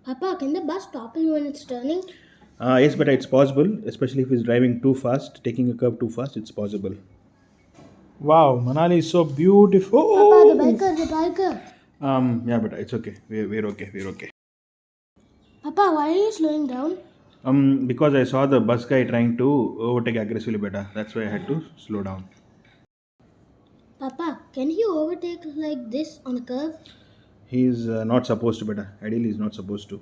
Papa, can the bus topple when it's turning? Yes, but it's possible, especially if he's driving too fast, taking a curve too fast, it's possible. Wow, Manali is so Papa, the beautiful. biker, the biker. Yeah, but it's okay. We're okay. We're okay. Papa, why are you slowing down? Because I saw the bus guy trying to overtake aggressively better. That's why I had to slow down. Papa, can he overtake like this on a curve? He's not supposed to better. Ideally, he's not supposed to.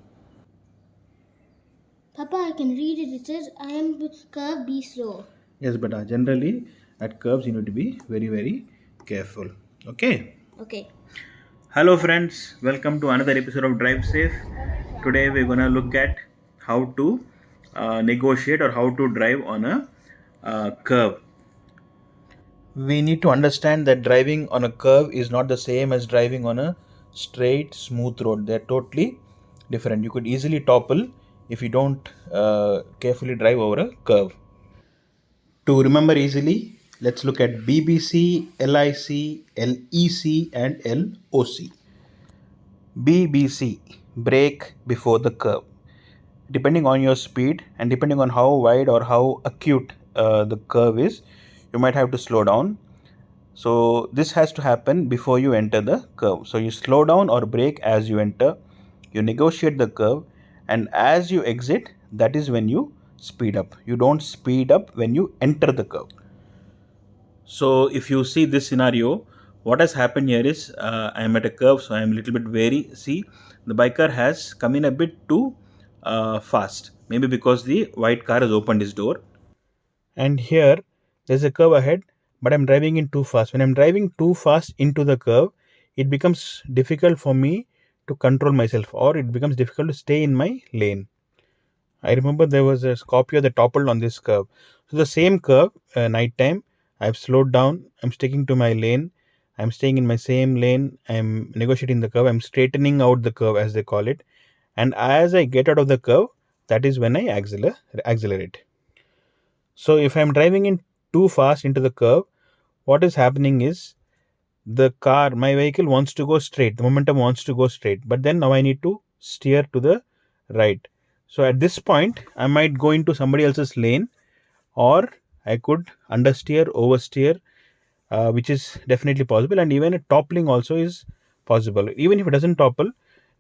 Papa, I can read it. It says, I am curve, be slow. Yes, but generally at curves you need to be very very careful. Okay. Okay. Hello friends, welcome to another episode of Drive Safe. Today we're gonna look at how to negotiate or how to drive on a curve. We need to understand that driving on a curve is not the same as driving on a straight smooth road. They're totally different. You could easily topple if you don't carefully drive over a curve. To remember easily, let's look at BBC, LIC, LEC, and LOC. BBC, brake before the curve. Depending on your speed and depending on how wide or how acute the curve is, you might have to slow down. So this has to happen before you enter the curve. So you slow down or brake as you enter, you negotiate the curve, and as you exit, that is when you speed up. You don't speed up when you enter the curve. So if you see this scenario, what has happened here is I am at a curve, so I am a little bit wary. See, the biker has come in a bit too fast, maybe because the white car has opened his door. And here there's a curve ahead, but I'm driving in too fast. When I'm driving too fast into the curve, it becomes difficult for me to control myself, or it becomes difficult to stay in my lane. I remember there was a Scorpio that toppled on this curve. So the same curve, night time, I've slowed down. I'm sticking to my lane. I'm staying in my same lane. I'm negotiating the curve. I'm straightening out the curve, as they call it. And as I get out of the curve, that is when I accelerate. So if I'm driving in too fast into the curve, what is happening is my vehicle wants to go straight. The momentum wants to go straight. But then now I need to steer to the right. So at this point, I might go into somebody else's lane, or I could understeer, oversteer, which is definitely possible. And even a toppling also is possible. Even if it doesn't topple, if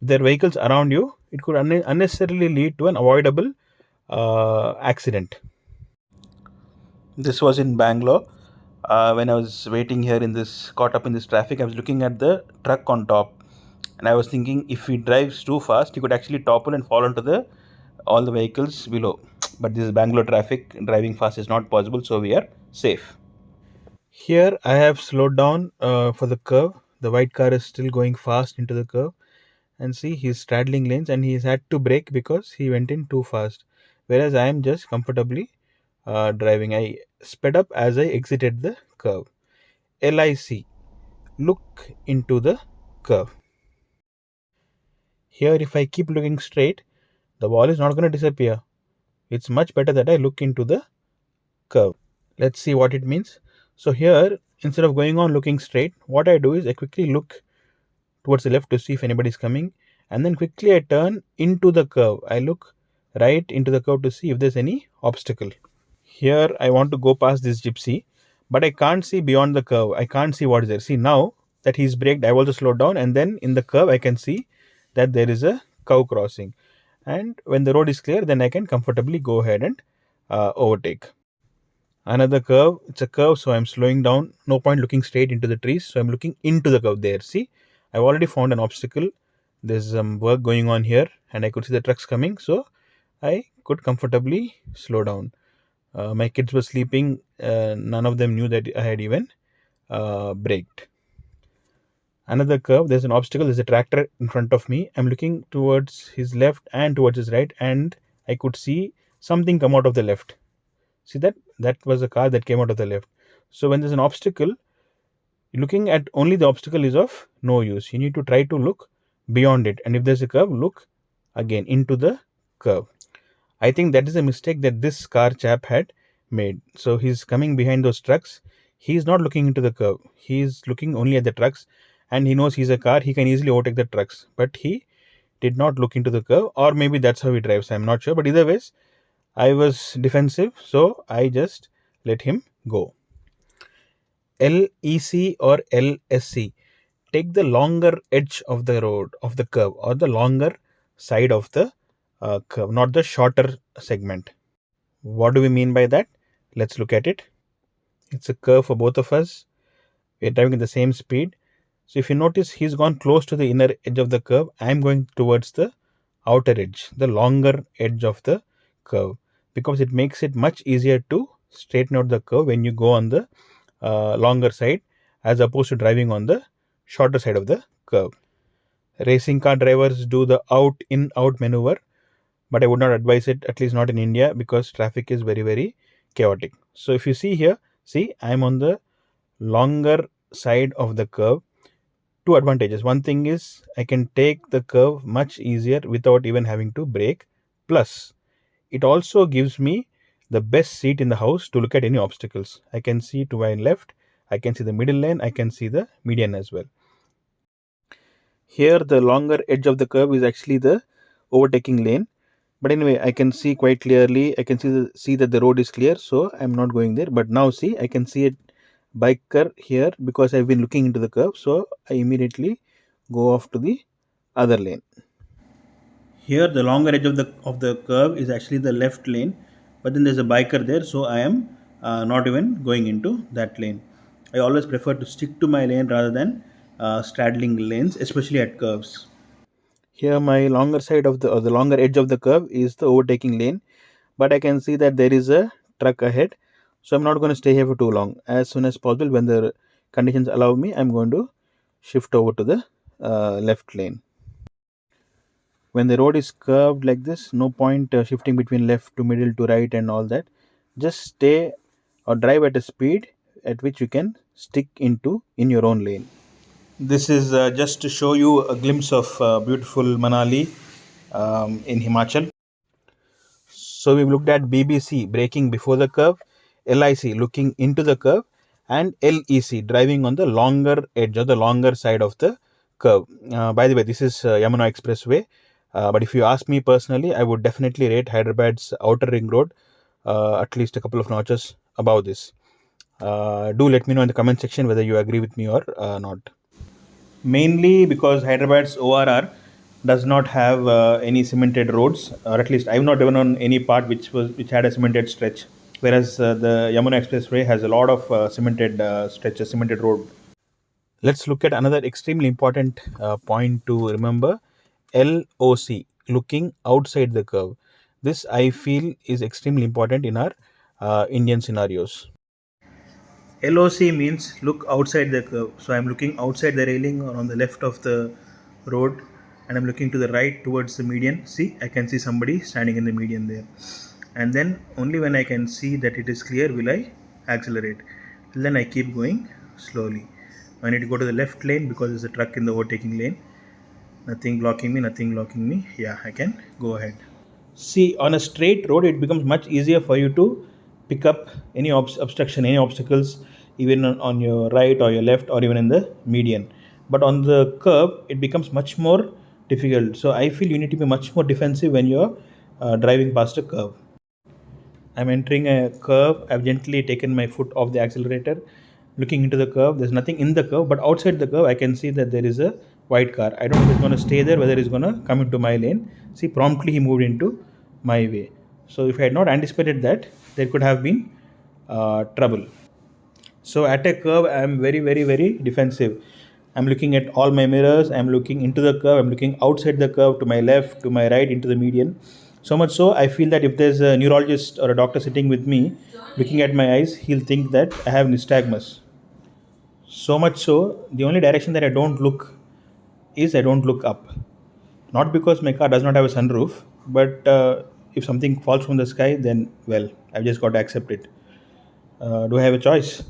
there are vehicles around you, it could unnecessarily lead to an avoidable accident. This was in Bangalore. When I was waiting here caught up in this traffic, I was looking at the truck on top, and I was thinking if he drives too fast, he could actually topple and fall onto the all the vehicles below. But this is Bangalore traffic. Driving fast is not possible, so we are safe. Here I have slowed down for the curve. The white car is still going fast into the curve, and see he's straddling lanes and he's had to brake because he went in too fast. Whereas I am just comfortably driving. I sped up as I exited the curve. LIC, look into the curve. Here, if I keep looking straight, the wall is not going to disappear. It's much better that I look into the curve. Let's see what it means. So here, instead of going on looking straight, what I do is I quickly look towards the left to see if anybody is coming, and then quickly I turn into the curve. I look right into the curve to see if there's any obstacle. Here I want to go past this gypsy, but I can't see beyond the curve. I can't see what is there. See, now that he's braked, I've also slowed down, and then in the curve I can see that there is a cow crossing. And when the road is clear, then I can comfortably go ahead and overtake. Another curve, it's a curve, so I'm slowing down. No point looking straight into the trees, so I'm looking into the curve there. See, I've already found an obstacle. There's some work going on here, and I could see the trucks coming, so I could comfortably slow down. My kids were sleeping. None of them knew that I had even braked. Another curve, there's an obstacle. There's a tractor in front of me. I'm looking towards his left and towards his right, and I could see something come out of the left. See that? That was a car that came out of the left. So when there's an obstacle, looking at only the obstacle is of no use. You need to try to look beyond it. And if there's a curve, look again into the curve. I think that is a mistake that this car chap had made. So he's coming behind those trucks. He's not looking into the curve. He's looking only at the trucks, and he knows he's a car. He can easily overtake the trucks. But he did not look into the curve, or maybe that's how he drives. I'm not sure, but either ways, I was defensive, so I just let him go. LEC or LSC, take the longer edge of the road, of the curve, or the longer side of the curve, not the shorter segment. What do we mean by that? Let's look at it. It's a curve for both of us. We're driving at the same speed. So if you notice, he's gone close to the inner edge of the curve. I'm going towards the outer edge, the longer edge of the curve, because it makes it much easier to straighten out the curve when you go on the longer side as opposed to driving on the shorter side of the curve. Racing car drivers do the out in out maneuver, but I would not advise it, at least not in India, because traffic is very chaotic. So if you see here, see, I'm on the longer side of the curve. Two advantages. One thing is I can take the curve much easier without even having to brake. Plus, it also gives me the best seat in the house to look at any obstacles. I can see to my left, I can see the middle lane, I can see the median as well. Here, the longer edge of the curve is actually the overtaking lane. But anyway, I can see quite clearly. I can see that the road is clear, so I'm not going there. But now see, I can see a biker here because I've been looking into the curve, so I immediately go off to the other lane. Here, the longer edge of the curve is actually the left lane, but then there's a biker there, so I am not even going into that lane. I always prefer to stick to my lane rather than straddling lanes, especially at curves. Here, my longer side of the longer edge of the curve is the overtaking lane, but I can see that there is a truck ahead, so I'm not going to stay here for too long. As soon as possible, when the conditions allow me, I'm going to shift over to the left lane. When the road is curved like this, no point shifting between left to middle to right and all that. Just stay or drive at a speed at which you can stick into in your own lane. This is just to show you a glimpse of beautiful Manali in Himachal. So we've looked at BBC, braking before the curve, LIC, looking into the curve, and LEC, driving on the longer edge or the longer side of the curve. By the way, this is Yamuna Expressway. But if you ask me personally, I would definitely rate Hyderabad's outer ring road at least a couple of notches above this. Do let me know in the comment section whether you agree with me or not. Mainly because Hyderabad's ORR does not have any cemented roads, or at least I've not driven on any part which had a cemented stretch. Whereas the Yamuna Expressway has a lot of cemented stretches, cemented road. Let's look at another extremely important point to remember: LOC, looking outside the curve. This I feel is extremely important in our Indian scenarios. LOC means look outside the curve. So I'm looking outside the railing or on the left of the road, and I'm looking to the right towards the median. See, I can see somebody standing in the median there. And then only when I can see that it is clear will I accelerate. And then I keep going slowly. I need to go to the left lane because there's a truck in the overtaking lane. Nothing blocking me, nothing blocking me. Yeah, I can go ahead. See, on a straight road, it becomes much easier for you to pick up any obstruction, any obstacles, even on your right or your left or even in the median. But on the curve, it becomes much more difficult. So I feel you need to be much more defensive when you're driving past a curve. I'm entering a curve. I've gently taken my foot off the accelerator, looking into the curve. There's nothing in the curve, but outside the curve, I can see that there is a white car. I don't know if it's going to stay there, whether it's going to come into my lane. See, promptly he moved into my way. So if I had not anticipated that, there could have been trouble. So at a curve, I am very defensive. I'm looking at all my mirrors. I'm looking into the curve. I'm looking outside the curve, to my left, to my right, into the median. So much so, I feel that if there's a neurologist or a doctor sitting with me, looking at my eyes, he'll think that I have nystagmus. So much so, the only direction that I don't look is I don't look up. Not because my car does not have a sunroof, but if something falls from the sky, then well, I've just got to accept it. Do I have a choice?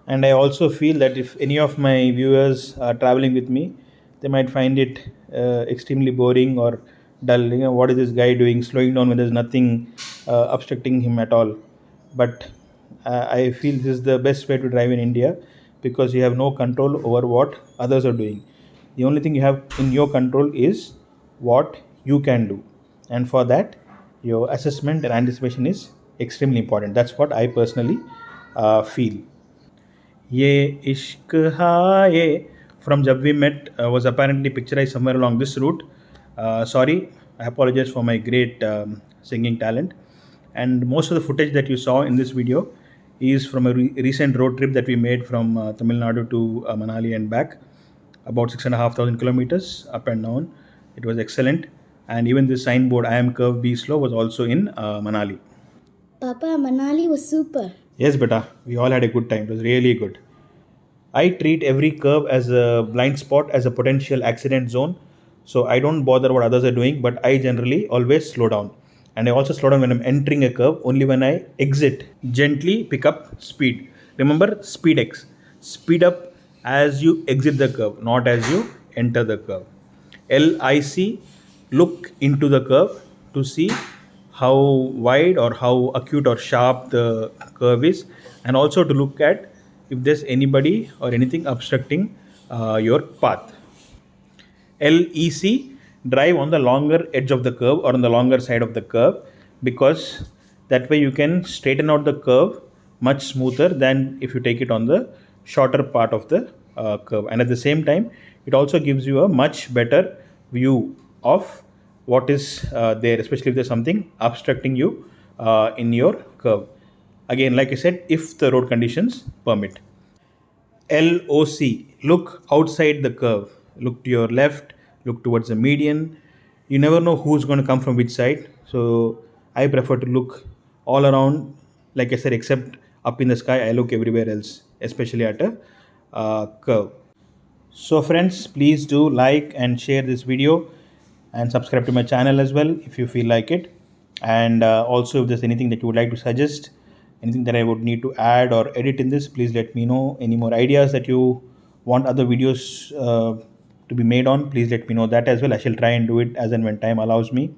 And I also feel that if any of my viewers are traveling with me, they might find it extremely boring or dull. What is this guy doing, slowing down when there's nothing obstructing him at all? But I feel this is the best way to drive in India, because you have no control over what others are doing. The only thing you have in your control is what you can do. And for that, your assessment and anticipation is extremely important. That's what I personally feel. Ye ishq hai from Jab We Met was apparently picturized somewhere along this route. Sorry, I apologize for my great singing talent. And most of the footage that you saw in this video is from a recent road trip that we made from Tamil Nadu to Manali and back, about 6,500 kilometers up and down. It was excellent. And even this signboard, I am curve, be slow, was also in Manali. Papa, Manali was super. Yes, beta, we all had a good time. It was really good. I treat every curve as a blind spot, as a potential accident zone. So I don't bother what others are doing, but I generally always slow down. And I also slow down when I'm entering a curve, only when I exit. Gently pick up speed. Remember, speed X. Speed up as you exit the curve, not as you enter the curve. LIC, look into the curve to see how wide or how acute or sharp the curve is, and also to look at if there's anybody or anything obstructing your path. LEC, drive on the longer edge of the curve or on the longer side of the curve, because that way you can straighten out the curve much smoother than if you take it on the shorter part of the curve. And at the same time, it also gives you a much better view of what is there, especially if there's something obstructing you in your curve. Again, like I said, if the road conditions permit. LOC, look outside the curve. Look to your left, look towards the median. You never know who's going to come from which side. So I prefer to look all around. Like I said, except up in the sky, I look everywhere else, especially at a curve. So friends, please do like and share this video and subscribe to my channel as well if you feel like it. And also, if there's anything that you would like to suggest, anything that I would need to add or edit in this, please let me know. Any more ideas that you want other videos to be made on, please let me know that as well. I shall try and do it as and when time allows me.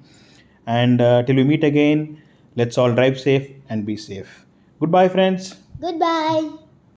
And till we meet again, let's all drive safe and be safe. Goodbye, friends. Goodbye.